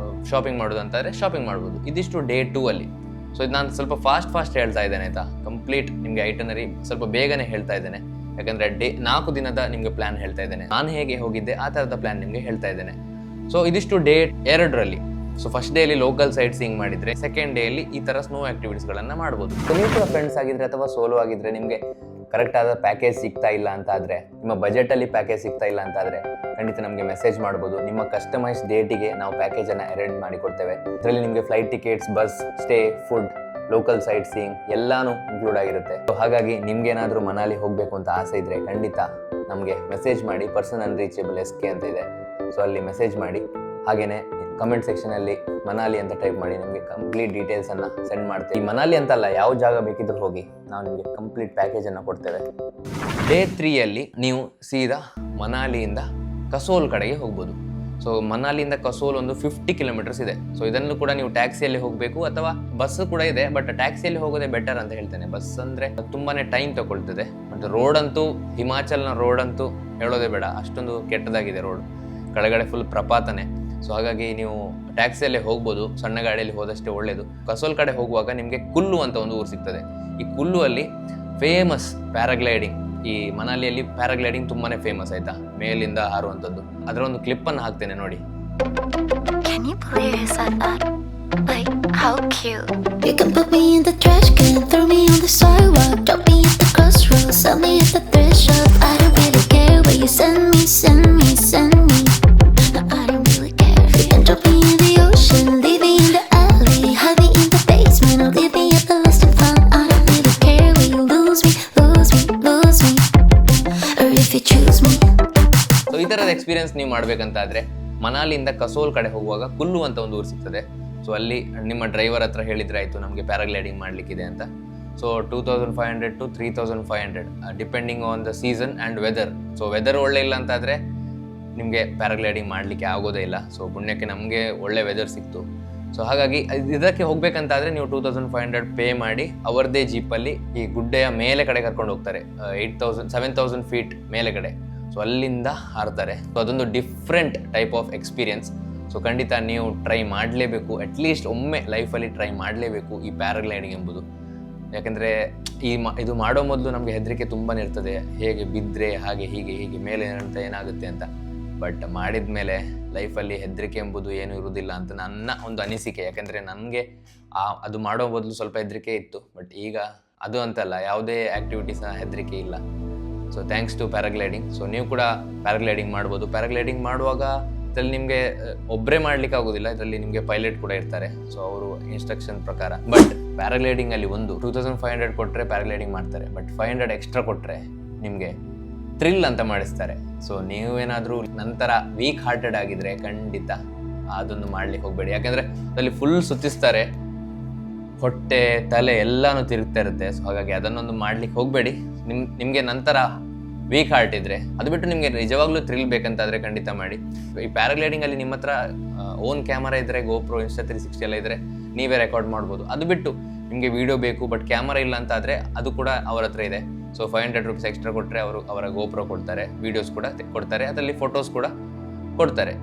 ಶಾಪಿಂಗ್ ಮಾಡೋದು ಅಂತಾದರೆ ಶಾಪಿಂಗ್ ಮಾಡ್ಬೋದು. ಇದಿಷ್ಟು ಡೇ 2 ಅಲ್ಲಿ. ಸೊ ಇದು ನಾನು ಸ್ವಲ್ಪ ಫಾಸ್ಟ್ ಹೇಳ್ತಾ ಇದ್ದೇನೆ ಆಯಿತಾ. ಕಂಪ್ಲೀಟ್ ನಿಮಗೆ ಐಟನರಿ ಸ್ವಲ್ಪ ಬೇಗನೆ ಹೇಳ್ತಾ ಇದ್ದೇನೆ, ಯಾಕಂದರೆ 4 ದಿನದ ನಿಮಗೆ ಪ್ಲ್ಯಾನ್ ಹೇಳ್ತಾ ಇದ್ದೇನೆ. ನಾನು ಹೇಗೆ ಹೋಗಿದ್ದೆ ಆ ಥರದ ಪ್ಲ್ಯಾನ್ ನಿಮಗೆ ಹೇಳ್ತಾ ಇದ್ದೇನೆ. ಸೊ ಇದಿಷ್ಟು ಡೇ 2ರಲ್ಲಿ. ಸೊ ಫಸ್ಟ್ ಡೇ ಅಲ್ಲಿ ಲೋಕಲ್ ಸೈಟ್ ಸೀಯಿಂಗ್ ಮಾಡಿದ್ರೆ, ಸೆಕೆಂಡ್ ಡೇ ಅಲ್ಲಿ ಈ ತರ ಸ್ನೋ ಆಕ್ಟಿವಿಟೀಸ್ಗಳನ್ನ ಮಾಡ್ಬೋದು. ಸೊ ನೀವು ಕೂಡ ಫ್ರೆಂಡ್ಸ್ ಆಗಿದ್ರೆ ಅಥವಾ ಸೋಲೋ ಆಗಿದ್ರೆ ನಿಮಗೆ ಕರೆಕ್ಟ್ ಆದ ಪ್ಯಾಕೇಜ್ ಸಿಗ್ತಾ ಇಲ್ಲ ಅಂತ ಆದ್ರೆ, ನಿಮ್ಮ ಬಜೆಟ್ ಅಲ್ಲಿ ಪ್ಯಾಕೇಜ್ ಸಿಗ್ತಾ ಇಲ್ಲ ಅಂತ ಆದ್ರೆ ಖಂಡಿತ ನಮಗೆ ಮೆಸೇಜ್ ಮಾಡ್ಬೋದು. ನಿಮ್ಮ ಕಸ್ಟಮೈಸ್ ಡೇಟಿಗೆ ನಾವು ಪ್ಯಾಕೇಜ್ ಅನ್ನ ಅರೇಂಜ್ ಮಾಡಿ ಕೊಡ್ತೇವೆ. ಇದರಲ್ಲಿ ನಿಮಗೆ flight tickets, bus stay, food, local site seeing ಎಲ್ಲಾನು ಇನ್ಕ್ಲೂಡ್ ಆಗಿರುತ್ತೆ. ಸೊ ಹಾಗಾಗಿ ನಿಮ್ಗೆ ಏನಾದರೂ ಮನಾಲಿ ಹೋಗಬೇಕು ಅಂತ ಆಸೆ ಇದ್ರೆ ಖಂಡಿತ ನಮಗೆ ಮೆಸೇಜ್ ಮಾಡಿ. ಪರ್ಸನ್ ಅನ್ರೀಚೇಬಲ್ SK ಅಂತ ಇದೆ. ಸೊ ಅಲ್ಲಿ ಮೆಸೇಜ್ ಮಾಡಿ. ಹಾಗೇನೆ ಕಮೆಂಟ್ ಸೆಕ್ಷನಲ್ಲಿ ಮನಾಲಿ ಅಂತ ಟೈಪ್ ಮಾಡಿ, ನಿಮಗೆ ಕಂಪ್ಲೀಟ್ ಡೀಟೇಲ್ಸನ್ನು ಸೆಂಡ್ ಮಾಡ್ತೀವಿ. ಈ ಮನಾಲಿ ಅಂತಲ್ಲ, ಯಾವ ಜಾಗ ಬೇಕಿದ್ರೂ ಹೋಗಿ, ನಾವು ನಿಮಗೆ ಕಂಪ್ಲೀಟ್ ಪ್ಯಾಕೇಜನ್ನು ಕೊಡ್ತೇವೆ. ಡೇ 3ಯಲ್ಲಿ ನೀವು ಸೀದಾ ಮನಾಲಿಯಿಂದ ಕಸೋಲ್ ಕಡೆಗೆ ಹೋಗ್ಬೋದು. ಸೊ ಮನಾಲಿಯಿಂದ ಕಸೋಲ್ ಒಂದು 50 ಕಿಲೋಮೀಟರ್ಸ್ ಇದೆ. ಸೊ ಇದನ್ನು ಕೂಡ ನೀವು ಟ್ಯಾಕ್ಸಿಯಲ್ಲಿ ಹೋಗಬೇಕು ಅಥವಾ ಬಸ್ ಕೂಡ ಇದೆ, ಬಟ್ ಟ್ಯಾಕ್ಸಿಯಲ್ಲಿ ಹೋಗೋದೇ ಬೆಟರ್ ಅಂತ ಹೇಳ್ತೇನೆ. ಬಸ್ ಅಂದರೆ ತುಂಬಾ ಟೈಮ್ ತಗೊಳ್ತದೆ. ಮತ್ತು ರೋಡ್ ಅಂತೂ ಹಿಮಾಚಲ್ನ ರೋಡ್ ಅಂತೂ ಹೇಳೋದೇ ಬೇಡ, ಅಷ್ಟೊಂದು ಕೆಟ್ಟದಾಗಿದೆ ರೋಡ್. ಕೆಳಗಡೆ ಫುಲ್ ಪ್ರಪಾತನೇ. ಸೊ ಹಾಗಾಗಿ ನೀವು ಟ್ಯಾಕ್ಸಿಯಲ್ಲೇ ಹೋಗ್ಬೋದು, ಸಣ್ಣ ಗಾಡಿಯಲ್ಲಿ ಹೋದಷ್ಟೇ ಒಳ್ಳೆಯದು. ಕಸೋಲ್ ಕಡೆ ಹೋಗುವಾಗ ನಿಮಗೆ ಕುಲ್ಲು ಅಂತ ಒಂದು ಊರು ಸಿಗ್ತದೆ. ಈ ಕುಲ್ಲು ಅಲ್ಲಿ ಫೇಮಸ್ ಪ್ಯಾರಾಗ್ಲೈಡಿಂಗ್. ಈ ಮನಾಲಿಯಲ್ಲಿ ಪ್ಯಾರಾಗ್ಲೈಡಿಂಗ್ ತುಂಬಾನೇ ಫೇಮಸ್ ಆಯ್ತಾ, ಮೇಲಿಂದ ಹಾರುವಂಥದ್ದು. ಅದರ ಒಂದು ಕ್ಲಿಪ್ಪನ್ನು ಹಾಕ್ತೇನೆ ನೋಡಿ. How cute. You can put me in the trash can, throw me on the sidewalk, drop me at the crossroads, sell me at the thrift shop. I don't really care where you send me, send me, send me. No, I don't really care. You can drop me in the ocean, leave me in the alley, hide me in the basement, or leave me at the lost and found. I don't really care where you lose me, lose me, lose me, or if you choose me. So ಈ ಥರದ experience ನೀವು ಮಾಡಬೇಕಂತಾದರೆ ಮನಾಲಿಯಿಂದ ಕಸೋಲ್ ಕಡೆ ಹೋಗುವಾಗ ಕುಲ್ಲು ಅಂತ ಒಂದು ಊರು ಸಿಗ್ತದೆ. So ಅಲ್ಲಿ ನಿಮ್ಮ ಡ್ರೈವರ್ ಹತ್ರ ಹೇಳಿದ್ರೆ ಆಯಿತು ನಮಗೆ ಪ್ಯಾರಾಗ್ಲೈಡಿಂಗ್ ಮಾಡಲಿಕ್ಕಿದೆ ಅಂತ. So 2500 to 3500 depending on the season and weather. So weather ಒಳ್ಳೆ ಇಲ್ಲ ಅಂತಾದರೆ ನಿಮಗೆ ಪ್ಯಾರಾಗ್ಲೈಡಿಂಗ್ ಮಾಡಲಿಕ್ಕೆ ಆಗೋದೇ ಇಲ್ಲ. ಸೊ ಪುಣ್ಯಕ್ಕೆ ನಮಗೆ ಒಳ್ಳೆ ವೆದರ್ ಸಿಕ್ತು. ಸೊ ಹಾಗಾಗಿ ಇದಕ್ಕೆ ಹೋಗಬೇಕಂತಾದರೆ ನೀವು 2500 ಪೇ ಮಾಡಿ ಅವರದೇ ಜೀಪಲ್ಲಿ ಈ ಗುಡ್ಡೆಯ ಮೇಲೆ ಕಡೆ ಕರ್ಕೊಂಡು ಹೋಗ್ತಾರೆ, 7000 ಫೀಟ್ ಮೇಲೆ ಕಡೆ. ಸೊ ಅಲ್ಲಿಂದ ಹಾರ್ತಾರೆ. ಸೊ ಅದೊಂದು different type of experience. So ಖಂಡಿತ ನೀವು ಟ್ರೈ ಮಾಡಲೇಬೇಕು, ಅಟ್ಲೀಸ್ಟ್ ಒಮ್ಮೆ ಲೈಫಲ್ಲಿ ಟ್ರೈ ಮಾಡಲೇಬೇಕು ಈ ಪ್ಯಾರಾಗ್ಲೈಡಿಂಗ್ ಎಂಬುದು. ಯಾಕೆಂದರೆ ಇದು ಮಾಡೋ ಮೊದಲು ನಮಗೆ ಹೆದರಿಕೆ ತುಂಬಾ ಇರ್ತದೆ, ಹೇಗೆ ಬಿದ್ದರೆ ಹಾಗೆ ಹೀಗೆ ಮೇಲೆ ಅಂತ ಏನಾಗುತ್ತೆ ಅಂತ. ಬಟ್ ಮಾಡಿದ ಮೇಲೆ ಲೈಫಲ್ಲಿ ಹೆದರಿಕೆ ಎಂಬುದು ಏನೂ ಇರುವುದಿಲ್ಲ ಅಂತ ನನ್ನ ಒಂದು ಅನಿಸಿಕೆ. ಯಾಕೆಂದರೆ ನನಗೆ ಅದು ಮಾಡೋ ಮೊದಲು ಸ್ವಲ್ಪ ಹೆದರಿಕೆ ಇತ್ತು, ಬಟ್ ಈಗ ಅದು ಅಂತಲ್ಲ, ಯಾವುದೇ ಆ್ಯಕ್ಟಿವಿಟೀಸ್ನ ಹೆದರಿಕೆ ಇಲ್ಲ. So thanks to paragliding. So ನೀವು ಕೂಡ ಪ್ಯಾರಾಗ್ಲೈಡಿಂಗ್ ಮಾಡ್ಬೋದು. ಪ್ಯಾರಾಗ್ಲೈಡಿಂಗ್ ಮಾಡುವಾಗ ಇದರಲ್ಲಿ ನಿಮಗೆ ಒಬ್ಬರೇ ಮಾಡ್ಲಿಕ್ಕೆ ಆಗೋದಿಲ್ಲ, ಇದರಲ್ಲಿ ನಿಮಗೆ ಪೈಲಟ್ ಕೂಡ ಇರ್ತಾರೆ. ಸೊ ಅವರು ಇನ್ಸ್ಟ್ರಕ್ಷನ್ ಪ್ರಕಾರ. ಬಟ್ ಪ್ಯಾರಾಗ್ಲೈಡಿಂಗಲ್ಲಿ 2500 ಕೊಟ್ಟರೆ ಪ್ಯಾರಾಗ್ಲೈಡಿಂಗ್ ಮಾಡ್ತಾರೆ, ಬಟ್ 500 ಎಕ್ಸ್ಟ್ರಾ ಕೊಟ್ಟರೆ ನಿಮಗೆ ಥ್ರಿಲ್ ಅಂತ ಮಾಡಿಸ್ತಾರೆ. ಸೊ ನೀವೇನಾದರೂ ನಂತರ ವೀಕ್ ಹಾರ್ಟೆಡ್ ಆಗಿದ್ರೆ ಖಂಡಿತ ಅದೊಂದು ಮಾಡ್ಲಿಕ್ಕೆ ಹೋಗಬೇಡಿ. ಯಾಕೆಂದರೆ ಅದರಲ್ಲಿ ಫುಲ್ ಸುತ್ತಿಸ್ತಾರೆ, ಹೊಟ್ಟೆ ತಲೆ ಎಲ್ಲನೂ ತಿರುಗ್ತಾ ಇರುತ್ತೆ. ಸೊ ಹಾಗಾಗಿ ಅದನ್ನೊಂದು ಮಾಡ್ಲಿಕ್ಕೆ ಹೋಗಬೇಡಿ. ನಿಮಗೆ ನಂತರ ವೀಕ್ ಹಾರ್ಟ್ ಇದ್ರೆ, ಅದು ಬಿಟ್ಟು ನಿಮಗೆ ನಿಜವಾಗ್ಲೂ ಥ್ರಿಲ್ ಬೇಕಂತಾದರೆ ಖಂಡಿತ ಮಾಡಿ. ಈ ಪ್ಯಾರಾಗ್ಲೈಡಿಂಗಲ್ಲಿ ನಿಮ್ಮ ಹತ್ರ ಓನ್ ಕ್ಯಾಮರಾ ಇದ್ದರೆ, GoPro Insta360 ಎಲ್ಲ ಇದ್ದರೆ ನೀವೇ ರೆಕಾರ್ಡ್ ಮಾಡ್ಬೋದು. ಅದು ಬಿಟ್ಟು ನಿಮಗೆ ವಿಡಿಯೋ ಬೇಕು ಬಟ್ ಕ್ಯಾಮರಾ ಇಲ್ಲ ಅಂತಾದರೆ ಅದು ಕೂಡ ಅವರ ಹತ್ರ ಇದೆ. ಸೊ 500 ರೂಪೀಸ್ ಎಕ್ಸ್ಟ್ರಾ ಕೊಟ್ಟರೆ ಅವರ GoPro ಕೊಡ್ತಾರೆ, ವೀಡಿಯೋಸ್ ಕೂಡ ಕೊಡ್ತಾರೆ, ಅದರಲ್ಲಿ ಫೋಟೋಸ್ ಕೂಡ ಕೊಡ್ತಾರೆ.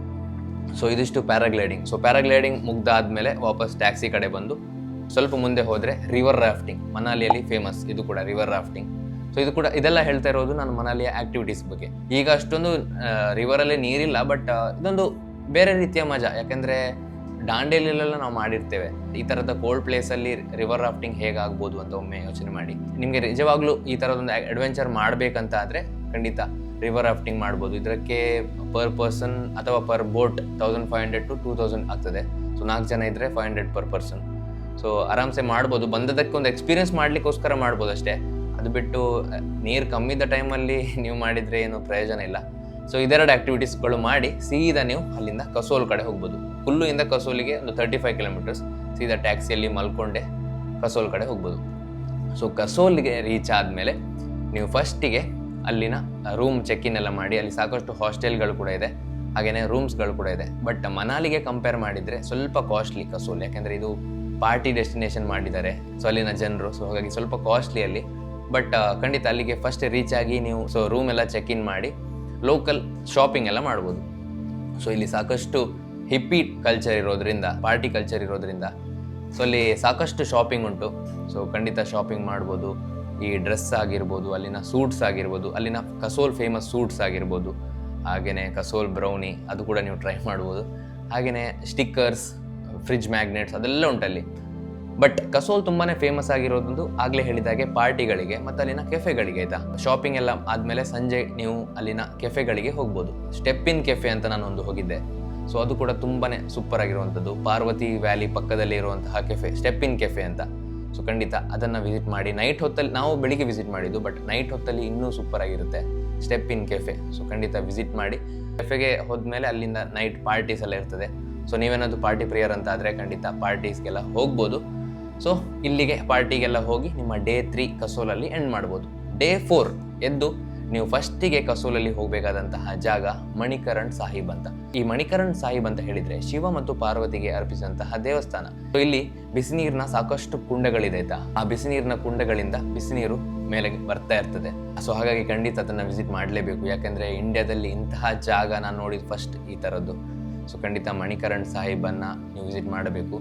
ಸೊ ಇದಿಷ್ಟು ಪ್ಯಾರಾಗ್ಲೈಡಿಂಗ್. ಸೊ ಪ್ಯಾರಾಗ್ಲೈಡಿಂಗ್ ಮುಗ್ದಾದ್ಮೇಲೆ ವಾಪಸ್ ಟ್ಯಾಕ್ಸಿ ಕಡೆ ಬಂದು ಸ್ವಲ್ಪ ಮುಂದೆ ಹೋದರೆ ರಿವರ್ ರಾಫ್ಟಿಂಗ್, ಮನಾಲಿಯಲ್ಲಿ ಫೇಮಸ್ ಇದು ಕೂಡ ರಿವರ್ ರಾಫ್ಟಿಂಗ್. ಸೊ ಇದೆಲ್ಲ ಹೇಳ್ತಾ ಇರೋದು ನಾನು ಮನಾಲಿಯ ಆ್ಯಕ್ಟಿವಿಟೀಸ್ ಬಗ್ಗೆ. ಈಗ ಅಷ್ಟೊಂದು ರಿವರಲ್ಲಿ ನೀರಿಲ್ಲ, ಬಟ್ ಇದೊಂದು ಬೇರೆ ರೀತಿಯ ಮಜಾ. ಯಾಕೆಂದರೆ ದಾಂಡೇಲಿಯಲ್ಲೆಲ್ಲ ನಾವು ಮಾಡಿರ್ತೇವೆ. ಈ ಥರದ ಕೋಲ್ಡ್ ಪ್ಲೇಸಲ್ಲಿ ರಿವರ್ ರಾಫ್ಟಿಂಗ್ ಹೇಗಾಗ್ಬೋದು ಅಂತ ಒಮ್ಮೆ ಯೋಚನೆ ಮಾಡಿ. ನಿಮಗೆ ನಿಜವಾಗ್ಲೂ ಈ ಥರದೊಂದು ಅಡ್ವೆಂಚರ್ ಮಾಡಬೇಕಂತ ಆದರೆ ಖಂಡಿತ ರಿವರ್ ರಾಫ್ಟಿಂಗ್ ಮಾಡ್ಬೋದು. ಇದಕ್ಕೆ ಪರ್ ಪರ್ಸನ್ ಅಥವಾ ಪರ್ ಬೋಟ್ 1500 to 2000 ಆಗ್ತದೆ. ಸೊ 4 ಜನ ಇದ್ದರೆ 500 ಪರ್ ಪರ್ಸನ್. ಸೊ ಆರಾಮ್ಸೆ ಮಾಡ್ಬೋದು. ಬಂದದಕ್ಕೆ ಒಂದು ಎಕ್ಸ್ಪೀರಿಯನ್ಸ್ ಮಾಡಲಿಕ್ಕೋಸ್ಕರ ಮಾಡ್ಬೋದು ಅಷ್ಟೇ. ಅದು ಬಿಟ್ಟು ನೀರು ಕಮ್ಮಿದ್ದ ಟೈಮಲ್ಲಿ ನೀವು ಮಾಡಿದರೆ ಏನು ಪ್ರಯೋಜನ ಇಲ್ಲ. ಸೊ ಇದೆರಡು ಆ್ಯಕ್ಟಿವಿಟೀಸ್ಗಳು ಮಾಡಿ ಸೀದಾ ನೀವು ಅಲ್ಲಿಂದ ಕಸೋಲ್ ಕಡೆ ಹೋಗ್ಬೋದು. ಕುಲ್ಲುಯಿಂದ ಕಸೋಲಿಗೆ ಒಂದು 35 ಕಿಲೋಮೀಟರ್ಸ್. ಸೀದಾ ಟ್ಯಾಕ್ಸಿಯಲ್ಲಿ ಮಲ್ಕೊಂಡೆ ಕಸೋಲ್ ಕಡೆ ಹೋಗ್ಬೋದು. ಸೊ ಕಸೋಲ್ಗೆ ರೀಚ್ ಆದಮೇಲೆ ನೀವು ಫಸ್ಟಿಗೆ ಅಲ್ಲಿನ ರೂಮ್ ಚೆಕ್-ಇನ್ ಎಲ್ಲ ಮಾಡಿ. ಅಲ್ಲಿ ಸಾಕಷ್ಟು ಹಾಸ್ಟೆಲ್ಗಳು ಕೂಡ ಇದೆ, ಹಾಗೆಯೇ ರೂಮ್ಸ್ಗಳು ಕೂಡ ಇದೆ. ಬಟ್ ಮನಾಲಿಗೆ ಕಂಪೇರ್ ಮಾಡಿದರೆ ಸ್ವಲ್ಪ ಕಾಸ್ಟ್ಲಿ ಕಸೋಲ್. ಯಾಕೆಂದರೆ ಇದು ಪಾರ್ಟಿ ಡೆಸ್ಟಿನೇಷನ್ ಮಾಡಿದ್ದಾರೆ, ಸೊ ಅಲ್ಲಿನ ಜನರು. ಸೊ ಹಾಗಾಗಿ ಸ್ವಲ್ಪ ಕಾಸ್ಟ್ಲಿಯಲ್ಲಿ. ಬಟ್ ಖಂಡಿತ ಅಲ್ಲಿಗೆ ಫಸ್ಟ್ ರೀಚ್ ಆಗಿ ನೀವು ರೂಮ್ ಎಲ್ಲ ಚೆಕ್-ಇನ್ ಮಾಡಿ ಲೋಕಲ್ ಶಾಪಿಂಗ್ ಎಲ್ಲ ಮಾಡ್ಬೋದು. ಸೊ ಇಲ್ಲಿ ಸಾಕಷ್ಟು ಹಿಪ್ಪಿ ಕಲ್ಚರ್ ಇರೋದ್ರಿಂದ, ಪಾರ್ಟಿ ಕಲ್ಚರ್ ಇರೋದ್ರಿಂದ ಸೊ ಅಲ್ಲಿ ಸಾಕಷ್ಟು ಶಾಪಿಂಗ್ ಉಂಟು. ಸೊ ಖಂಡಿತ ಶಾಪಿಂಗ್ ಮಾಡ್ಬೋದು. ಈ ಡ್ರೆಸ್ ಆಗಿರ್ಬೋದು, ಅಲ್ಲಿನ ಸೂಟ್ಸ್ ಆಗಿರ್ಬೋದು, ಅಲ್ಲಿನ ಕಸೋಲ್ ಫೇಮಸ್ ಸೂಟ್ಸ್ ಆಗಿರ್ಬೋದು, ಹಾಗೆಯೇ ಕಸೋಲ್ ಬ್ರೌನಿ ಅದು ಕೂಡ ನೀವು ಟ್ರೈ ಮಾಡ್ಬೋದು. ಹಾಗೆಯೇ ಸ್ಟಿಕ್ಕರ್ಸ್, ಫ್ರಿಜ್ ಮ್ಯಾಗ್ನೆಟ್ಸ್ ಅದೆಲ್ಲ ಉಂಟಲ್ಲಿ. ಬಟ್ ಕಸೋಲ್ ತುಂಬಾ ಫೇಮಸ್ ಆಗಿರೋದು ಆಗಲೇ ಹೇಳಿದಾಗೆ ಪಾರ್ಟಿಗಳಿಗೆ ಮತ್ತು ಅಲ್ಲಿನ ಕೆಫೆಗಳಿಗೆ. ಆಯಿತಾ, ಶಾಪಿಂಗ್ ಎಲ್ಲ ಆದಮೇಲೆ ಸಂಜೆ ನೀವು ಅಲ್ಲಿನ ಕೆಫೆಗಳಿಗೆ ಹೋಗ್ಬೋದು. ಸ್ಟೆಪ್ ಇನ್ ಕೆಫೆ ಅಂತ ನಾನೊಂದು ಹೋಗಿದ್ದೆ. ಸೊ ಅದು ಕೂಡ ತುಂಬಾ ಸೂಪರ್ ಆಗಿರುವಂಥದ್ದು. ಪಾರ್ವತಿ ವ್ಯಾಲಿ ಪಕ್ಕದಲ್ಲಿ ಇರುವಂತಹ ಕೆಫೆ, ಸ್ಟೆಪ್ ಇನ್ ಕೆಫೆ ಅಂತ. ಸೊ ಖಂಡಿತ ಅದನ್ನು ವಿಸಿಟ್ ಮಾಡಿ. ನೈಟ್ ಹೊತ್ತಲ್ಲಿ, ನಾವು ಬೆಳಿಗ್ಗೆ ವಿಸಿಟ್ ಮಾಡಿದ್ದು, ಬಟ್ ನೈಟ್ ಹೊತ್ತಲ್ಲಿ ಇನ್ನೂ ಸೂಪರ್ ಆಗಿರುತ್ತೆ ಸ್ಟೆಪ್ ಇನ್ ಕೆಫೆ. ಸೊ ಖಂಡಿತ ವಿಸಿಟ್ ಮಾಡಿ. ಕೆಫೆಗೆ ಹೋದ್ಮೇಲೆ ಅಲ್ಲಿಂದ ನೈಟ್ ಪಾರ್ಟೀಸ್ ಎಲ್ಲ ಇರ್ತದೆ. ಸೊ ನೀವೇನಾದರೂ ಪಾರ್ಟಿ ಪ್ರಿಯರ್ ಅಂತ ಆದರೆ ಖಂಡಿತ ಪಾರ್ಟೀಸ್ಗೆಲ್ಲ ಹೋಗ್ಬೋದು. ಸೊ ಇಲ್ಲಿಗೆ ಪಾರ್ಟಿಗೆಲ್ಲ ಹೋಗಿ ನಿಮ್ಮ ಡೇ 3 ಕಸೋಲಲ್ಲಿ ಎಂಡ್ ಮಾಡ್ಬೋದು. ಡೇ 4 ಎದ್ದು ನೀವು ಫಸ್ಟಿಗೆ ಕಸೋಲಲ್ಲಿ ಹೋಗಬೇಕಾದಂತಹ ಜಾಗ ಮಣಿಕರಣ್ ಸಾಹಿಬ್ ಅಂತ. ಈ ಮಣಿಕರಣ್ ಸಾಹಿಬ್ ಅಂತ ಹೇಳಿದರೆ ಶಿವ ಮತ್ತು ಪಾರ್ವತಿಗೆ ಅರ್ಪಿಸಿದಂತಹ ದೇವಸ್ಥಾನ. ಸೊ ಇಲ್ಲಿ ಬಿಸಿನೀರಿನ ಸಾಕಷ್ಟು ಕುಂಡಗಳಿದೆ ಆಯ್ತಾ. ಆ ಬಿಸಿನೀರಿನ ಕುಂಡಗಳಿಂದ ಬಿಸಿನೀರು ಮೇಲೆ ಬರ್ತಾ ಇರ್ತದೆ. ಸೊ ಹಾಗಾಗಿ ಖಂಡಿತ ಅದನ್ನು ವಿಸಿಟ್ ಮಾಡಲೇಬೇಕು. ಯಾಕೆಂದರೆ ಇಂಡಿಯಾದಲ್ಲಿ ಇಂತಹ ಜಾಗ ನಾನು ನೋಡಿದ ಫಸ್ಟ್ ಈ ಥರದ್ದು. ಸೊ ಖಂಡಿತ ಮಣಿಕರಣ್ ಸಾಹಿಬನ್ನು ನೀವು ವಿಸಿಟ್ ಮಾಡಬೇಕು.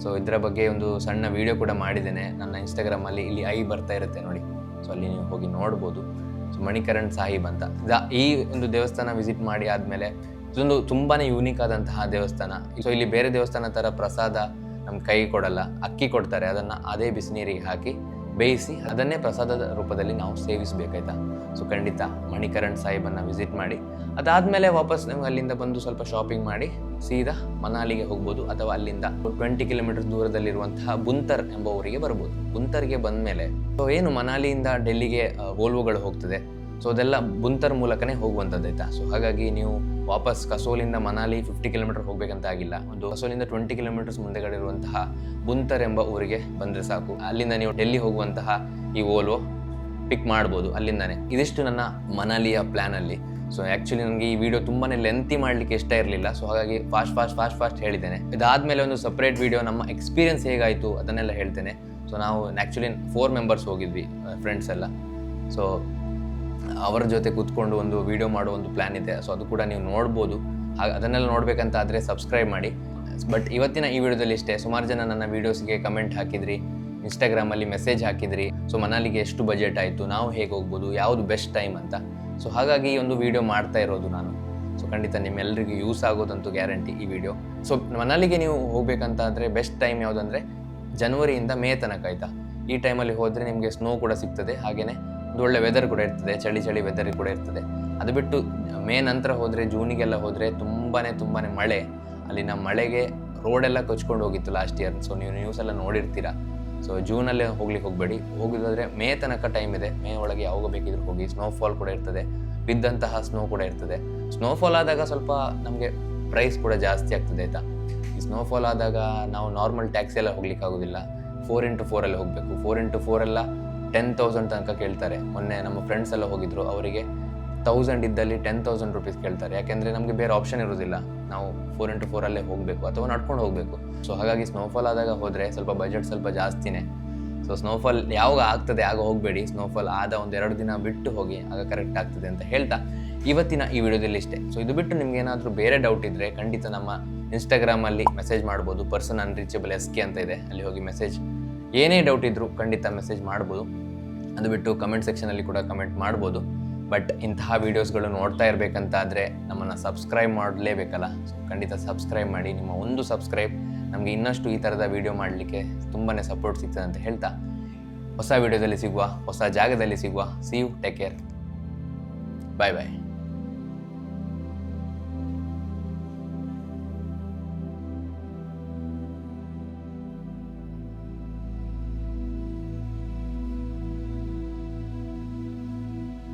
ಸೊ ಇದರ ಬಗ್ಗೆ ಒಂದು ಸಣ್ಣ ವಿಡಿಯೋ ಕೂಡ ಮಾಡಿದ್ದೇನೆ ನನ್ನ ಇನ್ಸ್ಟಾಗ್ರಾಮಲ್ಲಿ. ಇಲ್ಲಿ ಐ ಬರ್ತಾ ಇರುತ್ತೆ ನೋಡಿ, ಸೊ ಅಲ್ಲಿ ನೀವು ಹೋಗಿ ನೋಡ್ಬೋದು. ಸೊ ಮಣಿಕರಣ್ ಸಾಹಿಬ್ ಅಂತ ಈ ಒಂದು ದೇವಸ್ಥಾನ ವಿಸಿಟ್ ಮಾಡಿ ಆದಮೇಲೆ ಇದೊಂದು ತುಂಬಾ ಯೂನಿಕ್ ಆದಂತಹ ದೇವಸ್ಥಾನ. ಸೊ ಇಲ್ಲಿ ಬೇರೆ ದೇವಸ್ಥಾನ ಥರ ಪ್ರಸಾದ ನಮ್ಮ ಕೈ ಕೊಡಲ್ಲ, ಅಕ್ಕಿ ಕೊಡ್ತಾರೆ, ಅದನ್ನು ಅದೇ ಬಿಸಿನೀರಿಗೆ ಹಾಕಿ ಬೇಯಿಸಿ ಅದನ್ನೇ ಪ್ರಸಾದದ ರೂಪದಲ್ಲಿ ನಾವು ಸೇವಿಸಬೇಕಾಯ್ತಾ. ಸೊ ಖಂಡಿತ ಮಣಿಕರಣ್ ಸಾಹಿಬನ್ನು ವಿಸಿಟ್ ಮಾಡಿ, ಅದಾದಮೇಲೆ ವಾಪಸ್ ನೀವು ಅಲ್ಲಿಂದ ಬಂದು ಸ್ವಲ್ಪ ಶಾಪಿಂಗ್ ಮಾಡಿ ಸೀದಾ ಮನಾಲಿಗೆ ಹೋಗ್ಬೋದು, ಅಥವಾ ಅಲ್ಲಿಂದ 20 ಕಿಲೋಮೀಟರ್ ದೂರದಲ್ಲಿರುವಂತಹ ಬುಂತರ್ ಎಂಬ ಊರಿಗೆ ಬರ್ಬೋದು. ಬುಂತರ್ಗೆ ಬಂದ ಮೇಲೆ ಸೊ ಏನು ಮನಾಲಿಯಿಂದ ಡೆಲ್ಲಿಗೆ ವೋಲ್ವೋಗಳು ಹೋಗ್ತದೆ, ಸೊ ಅದೆಲ್ಲ ಬುಂತರ್ ಮೂಲಕನೇ ಹೋಗುವಂಥದ್ದಾಯ್ತಾ. ಸೊ ಹಾಗಾಗಿ ನೀವು ವಾಪಸ್ ಕಸೋಲಿಂದ ಮನಾಲಿ 50 ಕಿಲೋಮೀಟರ್ ಹೋಗ್ಬೇಕಂತ ಆಗಿಲ್ಲ, ಒಂದು ಕಸೋಲಿಂದ 20 ಕಿಲೋಮೀಟರ್ಸ್ ಮುಂದೆಗಡೆ ಇರುವಂತಹ ಬುಂತರ್ ಎಂಬ ಊರಿಗೆ ಬಂದರೆ ಸಾಕು. ಅಲ್ಲಿಂದ ನೀವು ಡೆಲ್ಲಿ ಹೋಗುವಂತಹ ಈ ವೋಲ್ವೋ ಪಿಕ್ ಮಾಡ್ಬೋದು ಅಲ್ಲಿಂದಾನೆ. ಇದಿಷ್ಟು ನನ್ನ ಮನಾಲಿಯ ಪ್ಲ್ಯಾನಲ್ಲಿ. ಸೊ ಆ್ಯಕ್ಚುಲಿ ನನಗೆ ಈ ವಿಡಿಯೋ ತುಂಬಾ ಲೆಂತಿ ಮಾಡಲಿಕ್ಕೆ ಇಷ್ಟ ಇರಲಿಲ್ಲ, ಸೊ ಹಾಗಾಗಿ ಫಾಸ್ಟ್ ಹೇಳಿದ್ದೇನೆ. ಇದಾದಮೇಲೆ ಒಂದು ಸಪ್ರೇಟ್ ವಿಡಿಯೋ ನಮ್ಮ ಎಕ್ಸ್ಪೀರಿಯನ್ಸ್ ಹೇಗಾಯಿತು ಅದನ್ನೆಲ್ಲ ಹೇಳ್ತೇನೆ. ಸೊ ನಾವು ಆ್ಯಕ್ಚುಲಿ 4 ಮೆಂಬರ್ಸ್ ಹೋಗಿದ್ವಿ, ಫ್ರೆಂಡ್ಸ್ ಎಲ್ಲ. ಸೊ ಅವರ ಜೊತೆ ಕೂತ್ಕೊಂಡು ಒಂದು ವಿಡಿಯೋ ಮಾಡೋ ಒಂದು ಪ್ಲ್ಯಾನ್ ಇದೆ, ಸೊ ಅದು ಕೂಡ ನೀವು ನೋಡ್ಬೋದು. ಅದನ್ನೆಲ್ಲ ನೋಡಬೇಕಂತ ಆದರೆ ಸಬ್ಸ್ಕ್ರೈಬ್ ಮಾಡಿ. ಬಟ್ ಇವತ್ತಿನ ಈ ವಿಡಿಯೋದಲ್ಲಿ ಇಷ್ಟೇ. ಸುಮಾರು ಜನ ನನ್ನ ವೀಡಿಯೋಸ್ಗೆ ಕಮೆಂಟ್ ಹಾಕಿದ್ರಿ, ಇನ್ಸ್ಟಾಗ್ರಾಮಲ್ಲಿ ಮೆಸೇಜ್ ಹಾಕಿದ್ರಿ, ಸೊ ಮನಾಲಿಗೆ ಎಷ್ಟು ಬಜೆಟ್ ಆಯಿತು, ನಾವು ಹೇಗೆ ಹೋಗ್ಬೋದು, ಯಾವುದು ಬೆಸ್ಟ್ ಟೈಮ್ ಅಂತ. ಸೊ ಹಾಗಾಗಿ ಈ ಒಂದು ವಿಡಿಯೋ ಮಾಡ್ತಾ ಇರೋದು ನಾನು. ಸೊ ಖಂಡಿತ ನಿಮ್ಮೆಲ್ಲರಿಗೂ ಯೂಸ್ ಆಗೋದಂತೂ ಗ್ಯಾರಂಟಿ ಈ ವಿಡಿಯೋ. ಸೊ ಮನಾಲಿಗೆ ನೀವು ಹೋಗ್ಬೇಕಂತ ಅಂದರೆ ಬೆಸ್ಟ್ ಟೈಮ್ ಯಾವುದಂದರೆ ಜನವರಿಯಿಂದ ಮೇ ತನಕ ಆಯಿತಾ. ಈ ಟೈಮಲ್ಲಿ ಹೋದರೆ ನಿಮಗೆ ಸ್ನೋ ಕೂಡ ಸಿಗ್ತದೆ, ಹಾಗೆಯೇ ಒಂದು ಒಳ್ಳೆ ವೆದರ್ ಕೂಡ ಇರ್ತದೆ, ಚಳಿ ವೆದರ್ ಕೂಡ ಇರ್ತದೆ. ಅದು ಬಿಟ್ಟು ಮೇ ನಂತರ ಹೋದರೆ, ಜೂನಿಗೆಲ್ಲ ಹೋದರೆ ತುಂಬಾ ಮಳೆ. ಅಲ್ಲಿನ ಮಳೆಗೆ ರೋಡೆಲ್ಲ ಕೊಚ್ಕೊಂಡು ಹೋಗಿತ್ತು ಲಾಸ್ಟ್ ಇಯರ್. ಸೊ ನೀವು ನ್ಯೂಸೆಲ್ಲ ನೋಡಿರ್ತೀರಾ. ಸೊ ಜೂನಲ್ಲೇ ಹೋಗಬೇಡಿ. ಹೋಗೋದಾದರೆ ಮೇ ತನಕ ಟೈಮ್ ಇದೆ. ಮೇ ಒಳಗೆ ಯಾವಾಗ ಬೇಕಿದ್ರೂ ಹೋಗಿ. ಸ್ನೋಫಾಲ್ ಕೂಡ ಇರ್ತದೆ, ಬಿದ್ದಂತಹ ಸ್ನೋ ಕೂಡ ಇರ್ತದೆ. ಸ್ನೋಫಾಲ್ ಆದಾಗ ಸ್ವಲ್ಪ ನಮಗೆ ಪ್ರೈಸ್ ಕೂಡ ಜಾಸ್ತಿ ಆಗ್ತದೆ ಆಯಿತಾ. ಈ ಸ್ನೋಫಾಲ್ ಆದಾಗ ನಾವು ನಾರ್ಮಲ್ ಟ್ಯಾಕ್ಸಿ ಎಲ್ಲ ಹೋಗ್ಲಿಕ್ಕೆ ಆಗೋದಿಲ್ಲ, 4x4 ಅಲ್ಲಿ ಹೋಗಬೇಕು. 4x4 ಎಲ್ಲ 10,000 ತನಕ ಕೇಳ್ತಾರೆ. ಮೊನ್ನೆ ನಮ್ಮ ಫ್ರೆಂಡ್ಸ್ ಎಲ್ಲ ಹೋಗಿದ್ರು, ಅವರಿಗೆ 1000 ಇದ್ದಲ್ಲಿ 10,000 ರುಪೀಸ್ ಕೇಳ್ತಾರೆ. ಯಾಕೆಂದರೆ ನಮಗೆ ಬೇರೆ ಆಪ್ಷನ್ ಇರೋದಿಲ್ಲ, ನಾವು 4x4 ಅಲ್ಲೇ ಹೋಗಬೇಕು ಅಥವಾ ನಡ್ಕೊಂಡು ಹೋಗಬೇಕು. ಸೊ ಹಾಗಾಗಿ ಸ್ನೋಫಾಲ್ ಆದಾಗ ಹೋದರೆ ಸ್ವಲ್ಪ ಬಜೆಟ್ ಸ್ವಲ್ಪ ಜಾಸ್ತಿನೇ. ಸೊ ಸ್ನೋಫಾಲ್ ಯಾವಾಗ ಆಗ್ತದೆ ಆಗ ಹೋಗಬೇಡಿ, ಸ್ನೋಫಾಲ್ ಆದ 1-2 ದಿನ ಬಿಟ್ಟು ಹೋಗಿ, ಆಗ ಕರೆಕ್ಟ್ ಆಗ್ತದೆ ಅಂತ ಹೇಳ್ತಾ ಇವತ್ತಿನ ಈ ವಿಡಿಯೋದಲ್ಲಿ ಇಷ್ಟೇ. ಸೊ ಇದು ಬಿಟ್ಟು ನಿಮ್ಗೆ ಏನಾದರೂ ಬೇರೆ ಡೌಟ್ ಇದ್ದರೆ ಖಂಡಿತ ನಮ್ಮ ಇನ್ಸ್ಟಾಗ್ರಾಮಲ್ಲಿ ಮೆಸೇಜ್ ಮಾಡ್ಬೋದು. ಪರ್ಸನ್ ಅನ್ರೀಚಬಲ್ SK ಅಂತ ಇದೆ, ಅಲ್ಲಿ ಹೋಗಿ ಮೆಸೇಜ್, ಏನೇ ಡೌಟ್ ಇದ್ದರೂ ಖಂಡಿತ ಮೆಸೇಜ್ ಮಾಡ್ಬೋದು. ಅದು ಬಿಟ್ಟು ಕಮೆಂಟ್ ಸೆಕ್ಷನಲ್ಲಿ ಕೂಡ ಕಮೆಂಟ್ ಮಾಡ್ಬೋದು. ಬಟ್ ಇಂತಹ ವೀಡಿಯೋಸ್ಗಳು ನೋಡ್ತಾ ಇರಬೇಕಂತಾದರೆ ನಮ್ಮನ್ನು ಸಬ್ಸ್ಕ್ರೈಬ್ ಮಾಡಲೇಬೇಕಲ್ಲ. ಸೊ ಖಂಡಿತ ಸಬ್ಸ್ಕ್ರೈಬ್ ಮಾಡಿ. ನಿಮ್ಮ ಒಂದು ಸಬ್ಸ್ಕ್ರೈಬ್ ನಮಗೆ ಇನ್ನಷ್ಟು ಈ ಥರದ ವೀಡಿಯೋ ಮಾಡಲಿಕ್ಕೆ ತುಂಬಾ ಸಪೋರ್ಟ್ ಸಿಗ್ತದೆ ಅಂತ ಹೇಳ್ತಾ, ಹೊಸ ವೀಡಿಯೋದಲ್ಲಿ ಸಿಗುವ, ಹೊಸ ಜಾಗದಲ್ಲಿ ಸಿಗುವ. See you, take care, bye bye.